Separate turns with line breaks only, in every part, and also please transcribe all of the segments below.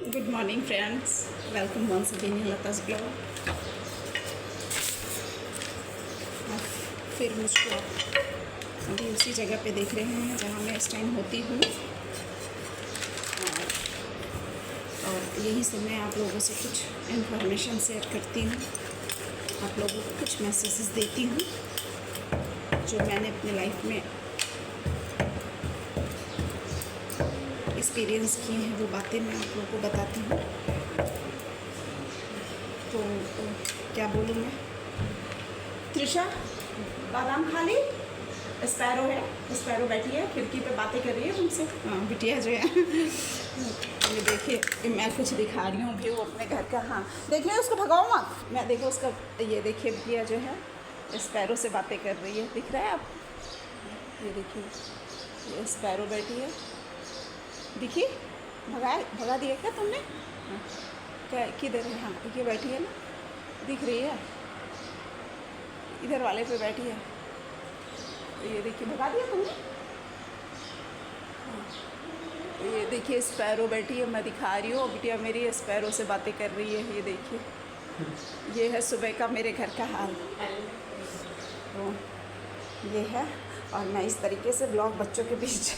Good morning friends, welcome once again in लता's blog. फिर मुझको अभी उसी जगह पे देख रहे हैं जहाँ मैं इस टाइम होती हूँ, और यहीं से मैं आप लोगों से कुछ इन्फॉर्मेशन शेयर करती हूँ, आप लोगों को कुछ मैसेजेस देती हूँ जो मैंने अपने लाइफ में एक्सपीरियंस किए हैं, वो बातें मैं आप लोगों को बताती हूँ। तो क्या बोलूँ मैं। त्रिशा, बादाम खा ली? स्पैरो है, स्पैरो बैठी है खिड़की पे बातें कर रही है तुमसे। हाँ, बिटिया जो है ये देखिए, मैं कुछ दिखा रही हूँ व्यू अपने घर का। हाँ देखिए, उसको भगाओ मत। मैं देखो उसका, ये देखिए बिटिया जो है स्पैरो से बातें कर रही है, दिख रहा है आप? ये देखिए, ये स्पैरो बैठी है, दिखी? भगा दिया क्या तुमने? हाँ, क्या किधर है? हाँ ये बैठी है ना, दिख रही है, इधर वाले पे बैठी है। ये देखिए, भगा दिया तुमने? हाँ, ये देखिए स्पैरो बैठी है, मैं दिखा रही हूँ। बिटिया मेरी स्पैरो से बातें कर रही है। ये देखिए, ये है सुबह का मेरे घर का हाल। तो ये है, और मैं इस तरीके से ब्लॉग बच्चों के बीच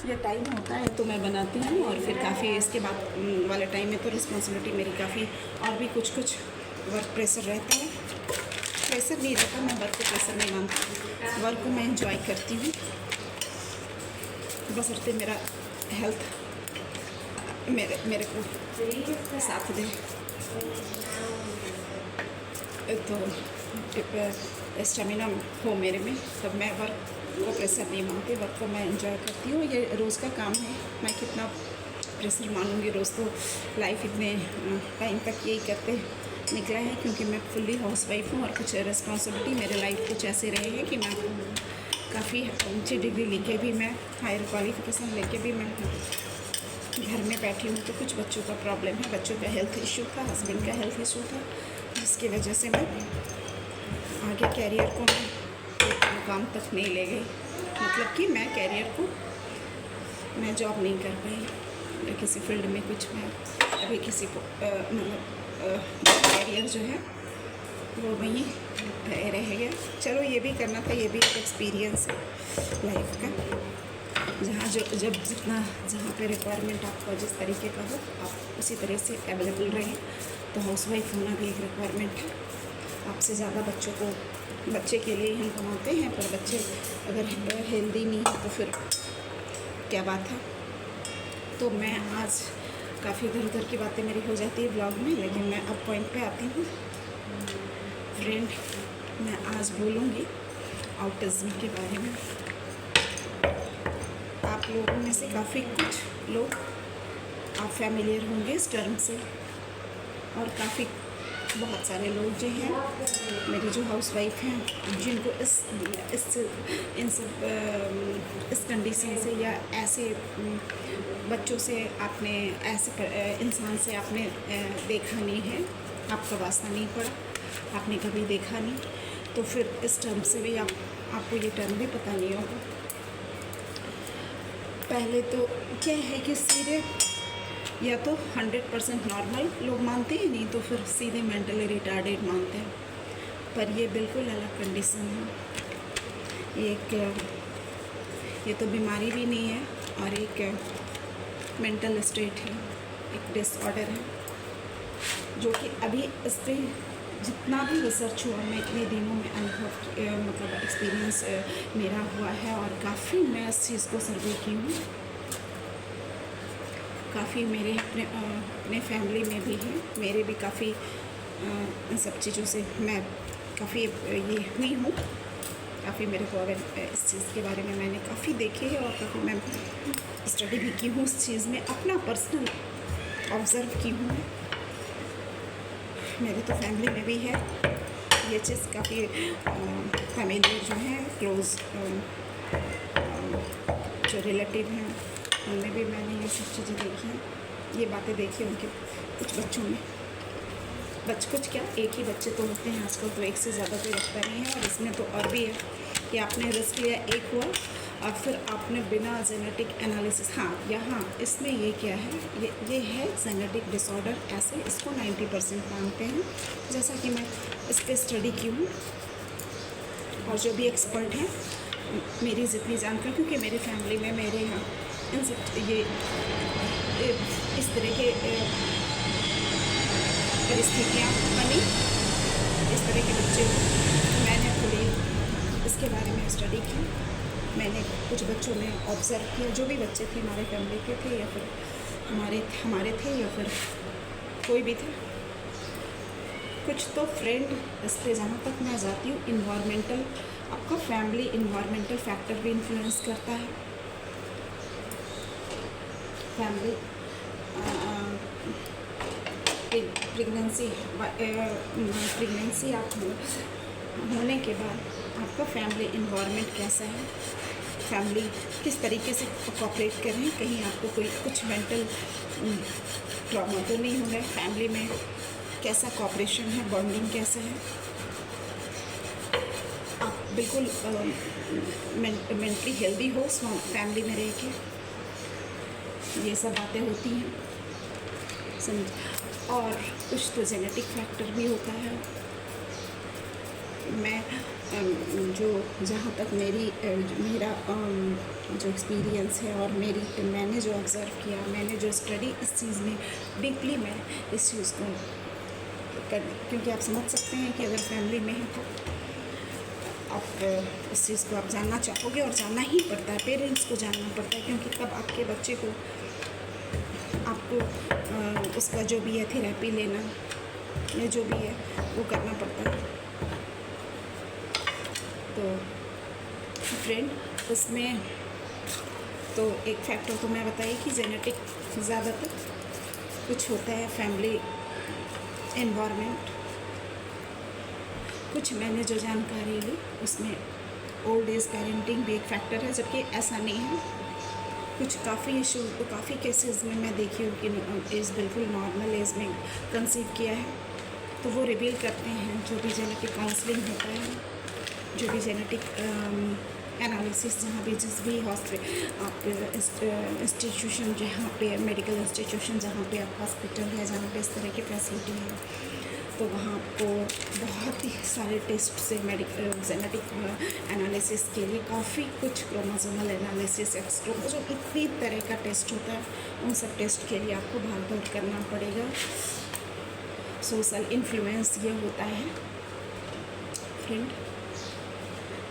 ये टाइम होता है तो मैं बनाती हूँ। और फिर काफ़ी इसके बाद वाले टाइम में तो रिस्पॉन्सिबिलिटी मेरी काफ़ी और भी कुछ वर्क प्रेशर रहता है। प्रेशर नहीं रहता, मैं वर्क को प्रेशर नहीं मानती, वर्क को मैं एंजॉय करती हूँ, बशर्ते मेरा हेल्थ मेरे को साथ दे। तो स्टेमिना हो मेरे में, तब मैं वर्क को प्रेशर नहीं मानती, वर्क को मैं एंजॉय करती हूँ। ये रोज़ का काम है, मैं कितना प्रेशर मानूँगी। रोज़ तो लाइफ इतने टाइम तक यही करते निकला है, क्योंकि मैं फुल्ली हाउस वाइफ हूँ और कुछ रिस्पॉन्सिबिलिटी मेरे लाइफ कुछ ऐसे रहे हैं कि मैं काफ़ी ऊँची डिग्री लेके भी, मैं हायर क्वालिफिकेशन लेके भी मैं घर में बैठी हूँ। तो कुछ बच्चों का प्रॉब्लम है, बच्चों का हेल्थ इशू था, हस्बैंड का हेल्थ इशू था, जिसकी वजह से मैं आगे कैरियर को मैं मुकाम तक नहीं ले गई। मतलब कि मैं कैरियर को, मैं जॉब नहीं कर पाई किसी फील्ड में कुछ। मैं अभी किसी को मतलब कैरियर जो है वो वहीं रह गया। चलो, ये भी करना था, ये भी एक एक्सपीरियंस है लाइफ का। जहाँ पे रिक्वायरमेंट आपका जिस तरीके का हो, आप उसी तरह से अवेलेबल रहें। तो हाउसवाइफ होना भी एक रिक्वायरमेंट है। आपसे ज़्यादा बच्चे के लिए हम कमाते हैं, पर बच्चे अगर हेल्दी नहीं हो तो फिर क्या बात है। तो मैं आज काफ़ी इधर उधर की बातें मेरी हो जाती है ब्लॉग में, लेकिन मैं अब पॉइंट पे आती हूँ। फ्रेंड, मैं आज बोलूँगी ऑटिज़्म के बारे में। आप लोगों में से काफ़ी कुछ लोग आप फैमिलियर होंगे इस टर्म से, और काफ़ी बहुत सारे लोग जो हैं मेरी जो हाउसवाइफ हैं, जिनको इस कंडीशन से या ऐसे बच्चों से आपने, ऐसे इंसान से आपने देखा नहीं है, आपका वास्ता नहीं पड़ा, आपने कभी देखा नहीं, तो फिर इस टर्म से भी आपको ये टर्म भी पता नहीं होगा। पहले तो क्या है कि सीधे या तो 100% नॉर्मल लोग मानते हैं, नहीं तो फिर सीधे मेंटली रिटार्डेड मानते हैं। पर ये बिल्कुल अलग कंडीशन है। ये तो बीमारी भी नहीं है, और एक मेंटल स्टेट है, एक डिसऑर्डर है, जो कि अभी इस पर जितना भी रिसर्च हुआ, मैं इतने दिनों में अनुभव मतलब एक्सपीरियंस मेरा हुआ है, और काफ़ी मैं इस चीज़ को सर्वे की हूँ। काफ़ी मेरे अपने फैमिली में भी हैं, मेरे भी काफ़ी इन सब चीज़ों से मैं काफ़ी ये हुई हूँ। काफ़ी मेरे को अगर इस चीज़ के बारे में मैंने काफ़ी देखे है, और काफ़ी मैं स्टडी भी की हूँ उस चीज़ में, अपना पर्सनल ऑब्ज़र्व की हूँ। मेरे तो फैमिली में भी है ये चीज़, काफ़ी फैमिली जो है क्लोज़ जो रिलेटिव हैं, उनमें भी मैंने ये सब चीज़ें देखी हैं, ये बातें देखी उनके कुछ बच्चों में। कुछ क्या, एक ही बच्चे तो होते हैं आजकल, तो एक से ज़्यादा कोई रखता नहीं है, और इसमें तो और भी है। कि आपने रिस्क लिया, एक हुआ, और फिर आपने बिना जेनेटिक एनालिसिस, हाँ यहाँ इसमें ये क्या है, ये है जेनेटिक डिसऑर्डर, ऐसे इसको 90% मानते हैं, जैसा कि मैं इस पर स्टडी की हूँ। और जो भी एक्सपर्ट हैं, मेरी जितनी जानकारी, क्योंकि मेरी फैमिली में मेरे यहाँ इन सब ये इस तरह के परिस्थितियाँ बनी, इस तरह के बच्चे, मैंने थोड़ी इसके बारे में स्टडी की। मैंने कुछ बच्चों में ऑब्ज़र्व किया, जो भी बच्चे थे हमारे फैमिली के थे या फिर हमारे थे या फिर कोई भी थे, कुछ तो फ्रेंड, इस पर जहाँ तक मैं जाती हूँ, इन्वायरमेंटल, आपका फैमिली इन्वायरमेंटल फैक्टर भी इन्फ्लुएंस करता है। फैमिली प्रेगनेंसी आप होने के बाद आपका फैमिली इन्वायरमेंट कैसा है, फैमिली किस तरीके से कोऑपरेट कर रहे हैं, कहीं आपको कुछ मेंटल ट्रॉमा तो नहीं हो रहा है, फैमिली में कैसा कोऑपरेशन है, बॉन्डिंग कैसा है, आप बिल्कुल मेंटली हेल्दी हो फैमिली में रह के, ये सब बातें होती हैं, समझ। और कुछ तो जेनेटिक फैक्टर भी होता है। मैं जो जहाँ तक मेरा जो एक्सपीरियंस है और मैंने जो ऑब्ज़र्व किया, मैंने जो स्टडी इस चीज़ में डीपली मैं इस चीज़ को क्योंकि आप समझ सकते हैं कि अगर फैमिली में है तो आप इस चीज़ को आप जानना चाहोगे, और जानना ही पड़ता है, पेरेंट्स को जानना पड़ता है, क्योंकि तब आपके बच्चे को आपको उसका जो भी है थेरेपी लेना या जो भी है वो करना पड़ता है। तो फ्रेंड, इसमें तो एक फैक्टर तो मैं बताई कि जेनेटिक ज़्यादातर कुछ होता है, फैमिली एनवायरनमेंट, कुछ मैंने जो जानकारी ली उसमें ओल्ड एज पेरेंटिंग भी एक फैक्टर है, जबकि ऐसा नहीं है। कुछ काफ़ी इशू, काफ़ी केसेस में मैं देखी हूँ कि एज बिल्कुल नॉर्मल एज में कंसीव किया है, तो वो रिवील करते हैं जो भी जेनेटिक काउंसलिंग होता है, जो भी जेनेटिक एनालिसिस, जहाँ भी जिस भी हॉस्पिटल आप इंस्टीट्यूशन, जहाँ पे मेडिकल इंस्टीट्यूशन, जहाँ पे आप हॉस्पिटल है, जहाँ पे इस तरह की फैसिलिटी है, तो वहाँ आपको बहुत ही सारे टेस्ट से जेनेटिक एनालिसिस के लिए काफ़ी कुछ क्रोमोसोमल एनालिसिस, जो इतनी तरह का टेस्ट होता है, उन सब टेस्ट के लिए आपको भाग दौड़ करना पड़ेगा। सोशल इन्फ्लुएंस ये होता है फ्रेंड,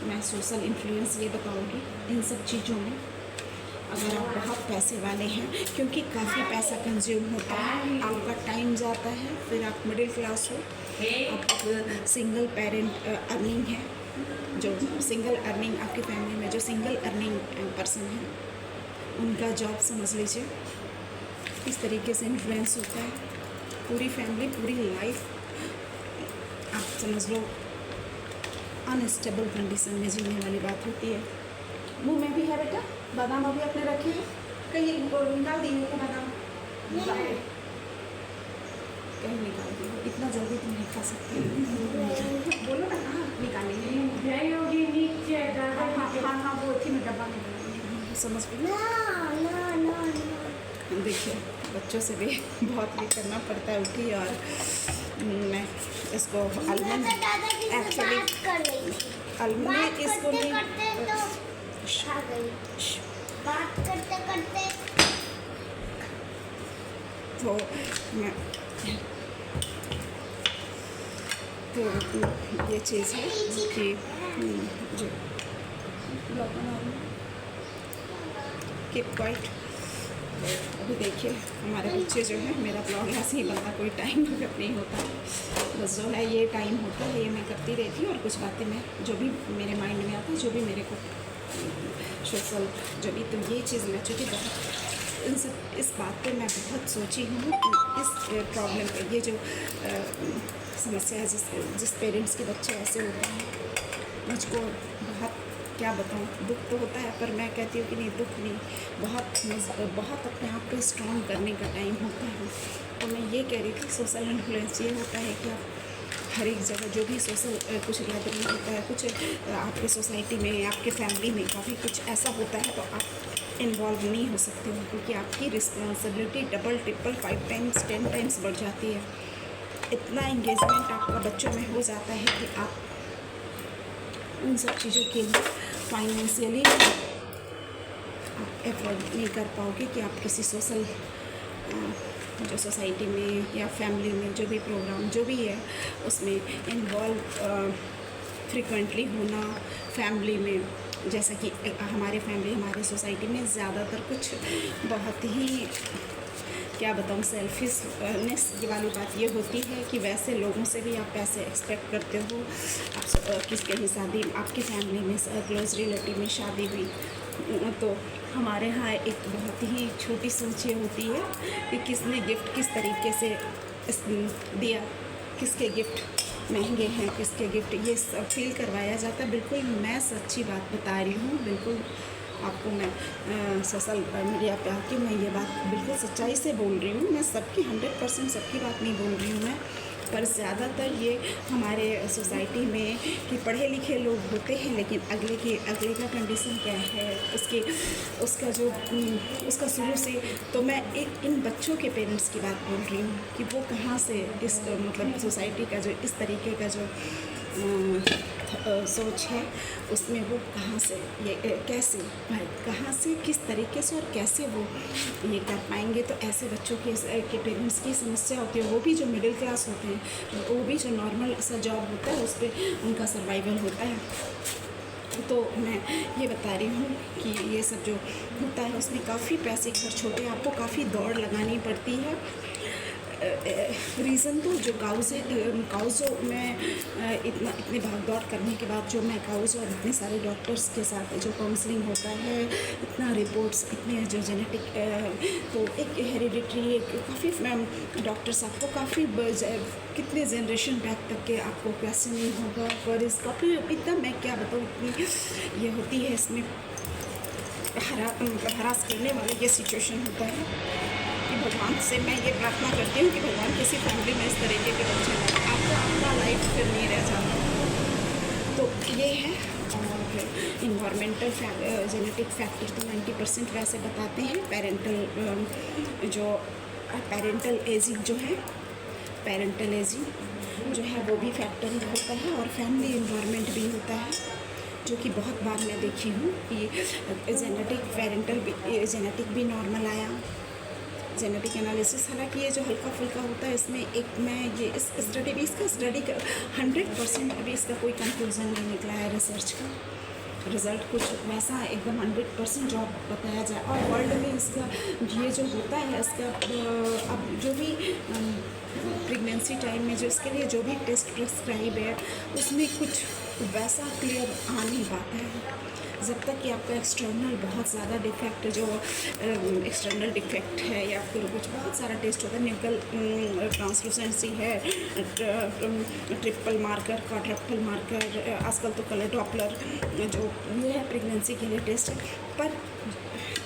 मैं सोशल इन्फ्लुएंस ये बताऊँगी इन सब चीज़ों में। अगर आप बहुत पैसे वाले हैं, क्योंकि काफ़ी पैसा कंज्यूम होता है, आपका टाइम जाता है, फिर आप मिडिल क्लास हो, आप सिंगल पेरेंट अर्निंग है, जो सिंगल अर्निंग आपकी फैमिली में जो सिंगल अर्निंग पर्सन है, उनका जॉब समझ लीजिए इस तरीके से इन्फ्लुएंस होता है, पूरी फैमिली, पूरी लाइफ आप समझ लो अनस्टेबल कंडीशन में जीने वाली बात होती है। मुँह में भी है बेटा, बादाम अभी अपने रखे हैं, कहीं निकाल दी हो बादाम, कहीं निकाल दी, इतना जल्दी तुम नहीं खा सकती, बोलो ना कहाँ निकालेंगे, हाँ वो थी मैं डब्बा में समझ गई। देखिए बच्चों से भी बहुत ये करना पड़ता है, उठी और मैं इसको आलमंड एक्चुअली आलमंड इसको नहीं
बात करते करते
तो मैं तो ये चीज़ है कि जो कीप क्वाइट। अभी देखिए हमारे बच्चे जो हैं, मेरा ब्लॉग ऐसे ही बनता, कोई टाइम वगैरह नहीं होता, बस जो है ये टाइम होता है, ये मैं करती रहती हूँ, और कुछ बातें मैं जो भी मेरे माइंड में आती है, जो भी मेरे को सोशल जो भी, तो ये चीज़ मैं चूँकि बहुत इस बात पे मैं बहुत सोची हूँ, इस प्रॉब्लम पे, ये जो समस्या है, जिस पेरेंट्स के बच्चे ऐसे होते हैं, मुझको बहुत क्या बताऊँ, दुख तो होता है, पर मैं कहती हूँ कि नहीं, दुख नहीं, बहुत अपने आप को स्ट्रॉन्ग करने का टाइम होता है। तो मैं ये कह रही थी, सोशल इन्फ्लुएंस ये होता है कि आप हर एक जगह जो भी सोशल कुछ गैदरिंग होता है, कुछ आपके सोसाइटी में, आपके फैमिली में काफ़ी कुछ ऐसा होता है, तो आप इन्वॉल्व नहीं हो सकते हो, क्योंकि आपकी responsibility double triple 5 times 10 times बढ़ जाती है। इतना इंगेजमेंट आपका बच्चों में हो जाता है कि आप उन सब चीज़ों के लिए फाइनेंशियली आप एफर्ट नहीं कर पाओगे कि आप किसी सोशल जो सोसाइटी में या फैमिली में जो भी प्रोग्राम जो भी है उसमें इन्वॉल्व फ्रिक्वेंटली होना। फैमिली में जैसा कि हमारे फैमिली, हमारे सोसाइटी में ज़्यादातर कुछ बहुत ही क्या बताऊँ, सेल्फिशनेस वाली बात ये होती है कि वैसे लोगों से भी आप पैसे एक्सपेक्ट करते हो। आप किसके ही शादी, आपकी फैमिली में क्लोज रिलेटिव में शादी हुई, तो हमारे यहाँ एक बहुत ही छोटी सोच ये होती है कि किसने गिफ्ट किस तरीके से दिया, किसके गिफ्ट महंगे हैं, किसके गिफ्ट, ये सब फील करवाया जाता है। बिल्कुल मैं सच्ची बात बता रही हूँ, बिल्कुल आपको मैं सोशल मीडिया पे आके मैं ये बात बिल्कुल सच्चाई से बोल रही हूँ। मैं सबकी 100% सबकी बात नहीं बोल रही हूँ मैं, पर ज़्यादातर ये हमारे सोसाइटी में कि पढ़े लिखे लोग होते हैं, लेकिन अगले का कंडीशन क्या है, उसका शुरू से, तो मैं इन बच्चों के पेरेंट्स की बात बोल रही हूँ कि वो कहाँ से इस मतलब सोसाइटी का जो इस तरीके का जो सोच है उसमें वो कहाँ से ये कैसे कहाँ से किस तरीके से और कैसे वो ये कर पाएंगे। तो ऐसे बच्चों के पेरेंट्स की समस्या होती है। वो भी जो मिडिल क्लास होते हैं, वो भी जो नॉर्मल सा जॉब होता है उस पर उनका सर्वाइवल होता है। तो मैं ये बता रही हूँ कि ये सब जो होता है उसमें काफ़ी पैसे खर्च होते हैं, आपको काफ़ी दौड़ लगानी पड़ती है। रीज़न तो जो काउज़ जो मैं इतने भाग दौड़ करने के बाद जो मैं काउज़ और इतने सारे डॉक्टर्स के साथ जो काउंसलिंग होता है, इतना रिपोर्ट्स, इतने जो जेनेटिक, तो एक हेरिडिटरी काफ़ी डॉक्टर्स आपको काफ़ी कितने जनरेशन बैक तक के आपको क्वेश्चनिंग होगा, पर इसका फिर इतना मैं क्या बताऊँ, इतनी ये होती है इसमें हरास करने वाला ये सिचुएशन होता है कि भगवान से मैं ये प्रार्थना करती हूँ कि भगवान किसी फैमिली में इस तरीके के बच्चे लाए, आपको अपना लाइफ फिर नहीं रह जाता। तो ये है। और इन्वायरमेंटल जेनेटिक फैक्टर तो 90% वैसे बताते हैं। पेरेंटल एजिंग जो है वो भी फैक्टर होता है, और फैमिली इन्वायरमेंट भी होता है, जो कि बहुत बार मैं देखी हूँ कि जेनेटिक भी नॉर्मल आया। जेनेटिक एनालिसिस, हालांकि ये जो हल्का फुल्का होता है इसमें एक मैं ये इस स्टडी 100% अभी इसका कोई कंक्लूजन नहीं निकला है रिसर्च का। रिज़ल्ट कुछ वैसा एकदम 100% जॉब बताया जाए, और वर्ल्ड में इसका ये जो होता है इसका अब जो भी प्रेगनेंसी टाइम में जो इसके लिए जो भी टेस्ट प्रिस्क्राइब है उसमें कुछ वैसा क्लियर आ नहीं पाता है, जब तक कि आपका एक्सटर्नल बहुत ज़्यादा डिफेक्ट जो एक्सटर्नल डिफेक्ट है, या फिर कुछ बहुत सारा टेस्ट होता है, निकल ट्रांसलूसेंसी है, ट्रिपल मार्कर, क्वाड्रप्ल मार्कर, आजकल तो कलर डॉपलर जो ये है प्रेगनेंसी के लिए टेस्ट है। पर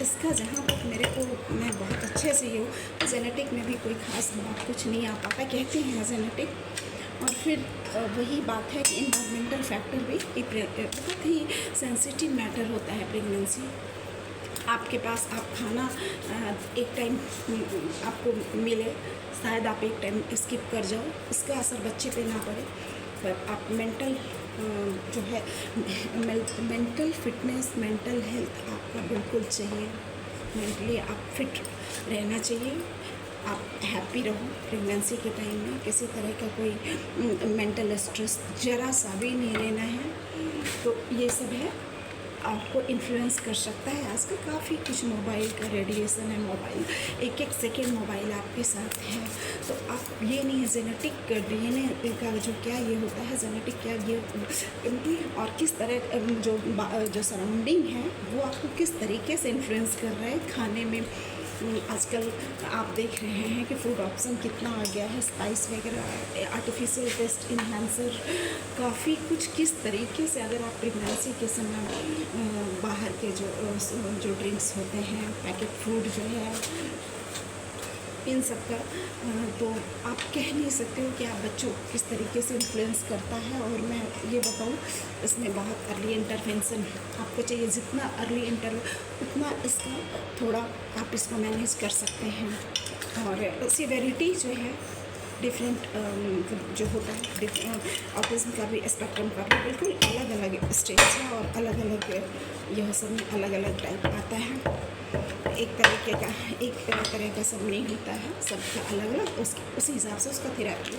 इसका जहाँ तक मेरे को मैं बहुत अच्छे से ये हूँ, जेनेटिक में भी कोई ख़ास बात कुछ नहीं आ पाता, कहते हैं जेनेटिक। और फिर वही बात है कि इन्वायरमेंटल फैक्टर भी बहुत ही सेंसिटिव मैटर होता है प्रेगनेंसी। आपके पास आप खाना एक टाइम आपको मिले, शायद आप एक टाइम स्किप कर जाओ, इसका असर बच्चे पे ना पड़े, पर आप मेंटल जो है मेंटल फिटनेस, मेंटल हेल्थ आपका बिल्कुल चाहिए। मेंटली आप फिट रहना चाहिए, आप हैप्पी रहो। प्रेगनेंसी के टाइम में किसी तरह का कोई मेंटल स्ट्रेस ज़रा सा भी नहीं लेना है। तो ये सब है, आपको इन्फ्लुएंस कर सकता है। आजकल काफ़ी कुछ मोबाइल का रेडिएशन है, मोबाइल एक सेकेंड मोबाइल आपके साथ है, तो आप ये नहीं है जेनेटिक DNA का जो क्या ये होता है, जेनेटिक क्या ये और किस तरह जो सराउंडिंग है वो आपको किस तरीके से इन्फ्लुएंस कर रहा है खाने में। आजकल आप देख रहे हैं कि फूड ऑप्शन कितना आ गया है, स्पाइस वगैरह, आर्टिफिशियल टेस्ट इन्हांसर, काफ़ी कुछ किस तरीके से। अगर आप प्रेगनेंसी के समय बाहर के जो ड्रिंक्स होते हैं, पैकेट फूड जो है, इन सब का तो आप कह नहीं सकते हो कि आप बच्चों को किस तरीके से इन्फ्लुएंस करता है। और मैं ये बताऊँ, इसमें बहुत अर्ली इंटरवेंशन आपको चाहिए। जितना अर्ली इंटर उतना इसका थोड़ा आप इसको मैनेज कर सकते हैं। और सिवेरिटी जो है डिफरेंट जो होता है ऑटिज़म का भी, स्पेक्ट्रम का भी बिल्कुल अलग अलग स्टेज है और अलग अलग यह सब में अलग अलग टाइप आता है। एक तरह का सब नहीं होता है, सबका अलग अलग उसी हिसाब से उसका थेरेपी।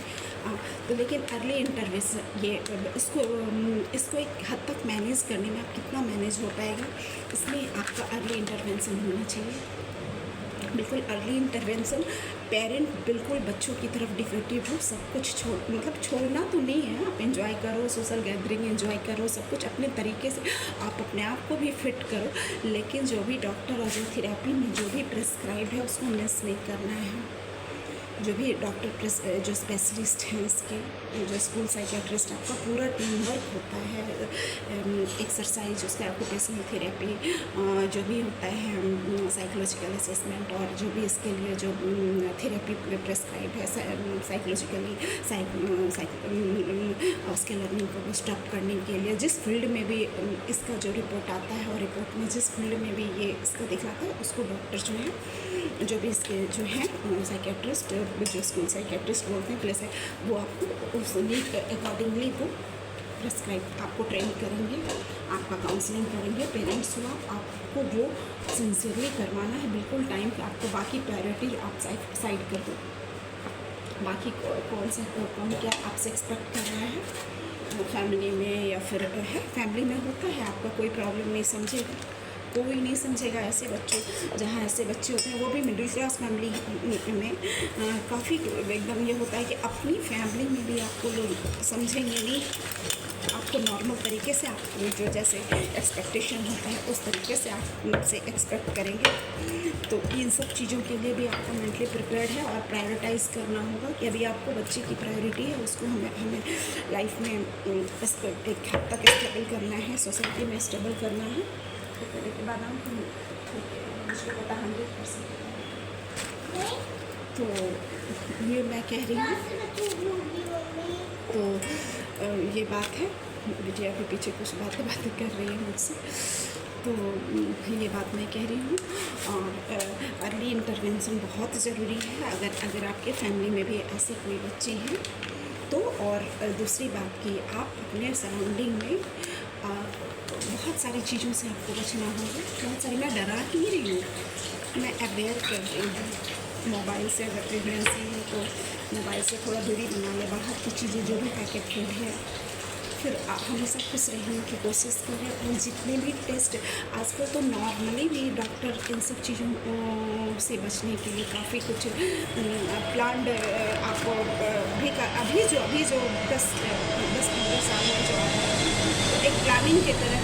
तो लेकिन अर्ली इंटरवेंशन ये इसको एक हद तक मैनेज करने में आप कितना मैनेज हो पाएगा, इसमें आपका अर्ली इंटरवेंशन होना चाहिए। बिल्कुल अर्ली इंटरवेंशन। पेरेंट बिल्कुल बच्चों की तरफ डिफेक्टिव हो, सब कुछ छोड़ना तो नहीं है। आप एंजॉय करो, सोशल गैदरिंग एंजॉय करो, सब कुछ अपने तरीके से आप अपने आप को भी फिट करो, लेकिन जो भी डॉक्टर और जो थेरेपी में जो भी प्रिस्क्राइब है उसको मिस नहीं करना है। जो भी डॉक्टर जो स्पेशलिस्ट हैं इसके, जो स्कूल साइकेट्रिस्ट, आपका पूरा टीम वर्क होता है। एक्सरसाइज, उसका ऑक्यूपेशनल थेरेपी, जो भी होता है साइकोलॉजिकल असेसमेंट, और जो भी इसके लिए जो थेरेपी प्रिस्क्राइब है साइकोलॉजिकली उसके लर्निंग को स्टॉप करने के लिए, जिस फील्ड में भी इसका जो रिपोर्ट आता है और रिपोर्ट में जिस फील्ड में भी ये इसका दिखलाता है उसको डॉक्टर जो है, जो भी इसके जो हैं साइकेट्रिस्ट, जो स्कूल साइकेट्रिस्ट बोलते हैं प्लस है, वो आपको उस अकॉर्डिंगली वो प्रिस्क्राइब आपको ट्रेन करेंगे, आपका काउंसलिंग करेंगे। पेरेंट्स को आपको वो सिंसियरली करवाना है, बिल्कुल टाइम पे। आपको बाकी प्रायोरिटी आप साइड कर दो, बाकी कौन क्या आपसे एक्सपेक्ट कर रहा है फैमिली में, या फिर है फैमिली में होता है आपका कोई प्रॉब्लम नहीं समझेगा, कोई नहीं समझेगा। ऐसे बच्चों, जहाँ ऐसे बच्चे होते हैं वो भी मिडिल क्लास फैमिली में काफ़ी एकदम ये होता है कि अपनी फैमिली में भी आपको लोग समझेंगे नहीं, आपको नॉर्मल तरीके से आप जो जैसे एक्सपेक्टेशन होता है उस तरीके से आप उनसे एक्सपेक्ट करेंगे। तो इन सब चीज़ों के लिए भी आपको मेंटली प्रिपेयर्ड है और प्रायोरिटाइज़ करना होगा कि अभी आपको बच्चे की प्रायोरिटी है, उसको हमें लाइफ में इसको एक हद तक स्टेबल करना है, सोसाइटी में स्टेबल करना है। तो पहले के बाद हम मुझे पता 100%। तो ये मैं कह रही हूँ, तो ये बात है। बिटिया के पीछे कुछ बातें कर रही है मुझसे, तो ये बात मैं कह रही हूँ। और अर्ली इंटरवेंशन बहुत ज़रूरी है अगर आपके फैमिली में भी ऐसे कोई बच्चे हैं तो। और दूसरी बात कि आप अपने सराउंडिंग में बहुत सारी चीज़ों से आपको बचना होगा। बहुत सारी, मैं डरा ही नहीं रही हूँ, मैं अवेयर कर रही हूँ। मोबाइल से अगर प्रेगनेंसी है तो मोबाइल से थोड़ा दूरी बना ले, बाहर की चीज़ें जो भी पैकेट फूड है, फिर हमेशा खुश रहने की कोशिश करें। और जितने भी टेस्ट आजकल तो नॉर्मली भी डॉक्टर इन सब चीज़ों से बचने के लिए काफ़ी कुछ प्लान्ड आपको अभी जो 10-15 साल में जो आता है तो एक प्लानिंग के तहत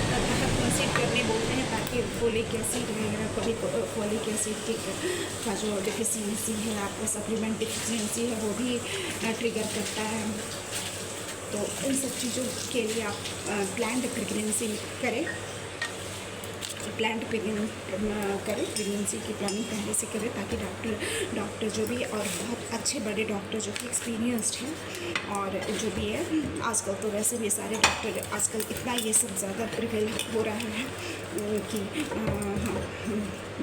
कंसीड करने बोलते हैं, ताकि फोलिक एसिड वगैरह कभी फोलिक एसिड का जो डिफिशियंसी है, आपको सप्लीमेंट डिफिशियंसी है वो भी ट्रिगर करता है। तो इन सब चीज़ों के लिए आप प्लान्ड प्रेगनेंसी करें, प्रेगनेंसी की प्लानिंग पहले से करें, ताकि डॉक्टर जो भी, और बहुत अच्छे बड़े डॉक्टर जो कि एक्सपीरियंस्ड हैं, और जो भी है आजकल तो वैसे भी सारे डॉक्टर, आजकल इतना ये सब ज़्यादा प्रिवेल हो रहा है कि हाँ,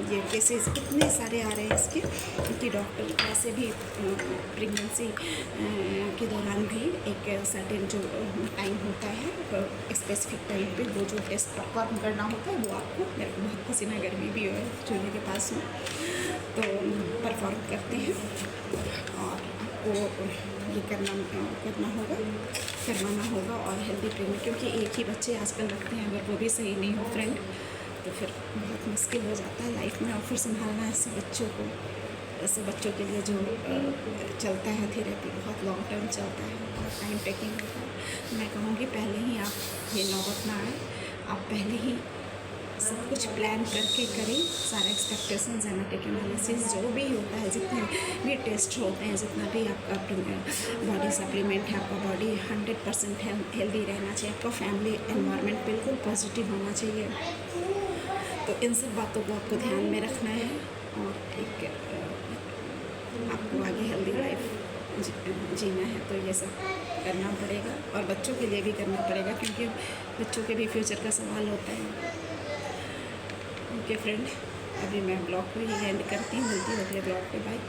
ये केसेस इतने सारे आ रहे हैं इसके कि डॉक्टर वैसे भी प्रेगनेंसी के दौरान भी एक सर्टेन जो टाइम होता है, स्पेसिफिक टाइम पे वो जो टेस्ट परफॉर्म करना होता है वो आपको, मेरे को बहुत पसीना गर्मी भी है चूल्हे के पास में, तो परफॉर्म करते हैं। और आपको ये करवाना होगा और हेल्दी प्रेगनेंट, क्योंकि एक ही बच्चे आजकल रखते हैं, अगर वो भी सही नहीं हो फ्रेंड तो फिर बहुत मुश्किल हो जाता है लाइफ में। और फिर संभालना ऐसे बच्चों को, ऐसे बच्चों के लिए जो चलता है थेरेपी, बहुत लॉन्ग टर्म चलता है, बहुत टाइम टेकिंग होता है। मैं कहूँगी पहले ही आप ये नौबत ना आए, आप पहले ही सब कुछ प्लान करके करें, सारे एक्सपेक्टेशंस, जेनेटिक एनालिसिस जो भी होता है, जितने भी टेस्ट होते हैं, जितना भी आपका बॉडी सप्लीमेंट है, आपका बॉडी 100% हेल्दी रहना चाहिए, आपका फैमिली एनवायरनमेंट बिल्कुल पॉजिटिव होना चाहिए। तो इन सब बातों को आपको ध्यान में रखना है और एक आपको आगे हेल्दी लाइफ जीना है तो ये सब करना पड़ेगा, और बच्चों के लिए भी करना पड़ेगा क्योंकि बच्चों के भी फ्यूचर का सवाल होता है। ओके फ्रेंड, अभी मैं ब्लॉग को ही एंड करती हूँ, मिलती हूँ अगले ब्लॉग पे, बाय।